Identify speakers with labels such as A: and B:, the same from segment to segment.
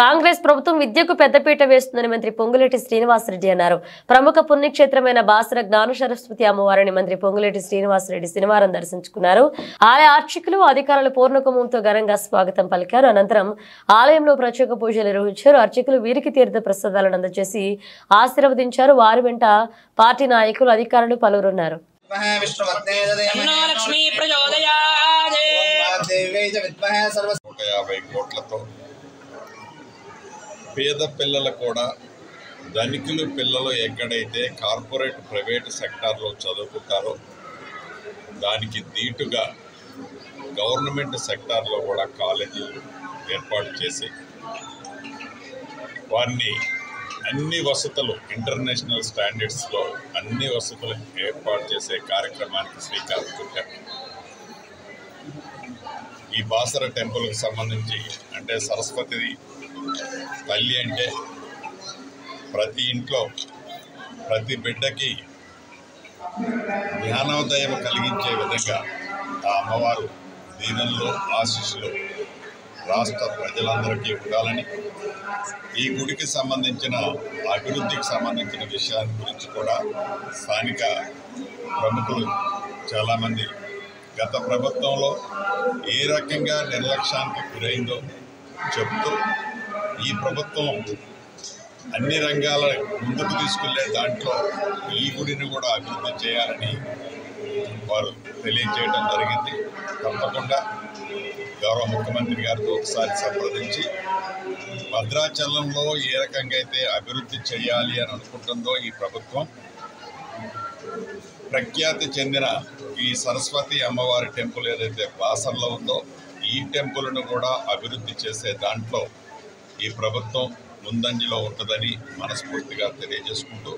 A: కాంగ్రెస్ ప్రభుత్వం విద్యకు పెద్దపీట వేస్తుందని మంత్రి పొంగులేటి శ్రీనివాసరెడ్డి అన్నారు. ప్రముఖ పుణ్యక్షేత్రమైన బాసర జ్ఞాన సరస్వతి అమ్మవారిని మంత్రి పొంగులేటి శ్రీనివాసరెడ్డి శనివారం దర్శించుకున్నారు. ఆలయ అర్చకులు అధికారులు పూర్ణకుంభంతో ఘనంగా స్వాగతం పలికారు. అనంతరం ఆలయంలో ప్రత్యేక పూజలు నిర్వహించారు. అర్చకులు వీరికి తీర్థ ప్రసాదాలను అందజేసి ఆశీర్వదించారు. వారి వెంట పార్టీ నాయకులు అధికారులు పలువురున్నారు.
B: పేద పిల్లలు కూడా ధనికులు పిల్లలు ఎక్కడైతే కార్పొరేట్ ప్రైవేటు సెక్టార్లో చదువుకుంటారో దానికి దీటుగా గవర్నమెంట్ సెక్టార్లో కూడా కాలేజీలు ఏర్పాటు చేసి వారిని అన్ని వసతులు ఇంటర్నేషనల్ స్టాండర్డ్స్లో అన్ని వసతులు ఏర్పాటు చేసే కార్యక్రమానికి శ్రీకారం చుట్టారు. ఈ బాసర టెంపుల్కి సంబంధించి అంటే సరస్వతి తల్లి అంటే ప్రతి ఇంట్లో ప్రతి బిడ్డకి జ్ఞానోదయం కలిగించే విధంగా ఆ అమ్మవారు దీవెనలు ఆశీస్సులు రాష్ట్ర ప్రజలందరికీ ఉండాలని ఈ గుడికి సంబంధించిన అభివృద్ధికి సంబంధించిన విషయాల గురించి కూడా స్థానిక ప్రముఖులు చాలామంది గత ప్రభుత్వంలో ఏ రకంగా నిర్లక్ష్యానికి గురైందో చెప్తూ ఈ ప్రభుత్వం అన్ని రంగాల ముందుకు తీసుకెళ్లే దాంట్లో ఈ గుడిని కూడా అభివృద్ధి చేయాలని వారు తెలియజేయడం జరిగింది. తప్పకుండా గౌరవ ముఖ్యమంత్రి గారితో ఒకసారి సంప్రదించి భద్రాచలంలో ఏ రకంగా అయితే అభివృద్ధి చేయాలి అని అనుకుంటుందో ఈ ప్రభుత్వం ప్రఖ్యాతి చెందిన ఈ సరస్వతి అమ్మవారి టెంపుల్ ఏదైతే బాసర్లో ఉందో ఈ టెంపుల్ను కూడా అభివృద్ధి చేసే దాంట్లో ఈ ప్రభుత్వం ముందంజలో ఉంటుందని మనస్ఫూర్తిగా తెలియజేసుకుంటూ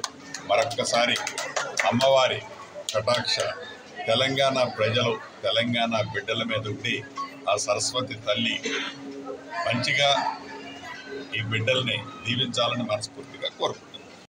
B: మరొక్కసారి అమ్మవారి కటాక్ష తెలంగాణ ప్రజలు తెలంగాణ బిడ్డల మీద ఉండి ఆ సరస్వతి తల్లి మంచిగా ఈ బిడ్డల్ని దీవించాలని మనస్ఫూర్తిగా కోరుకుంటున్నాను.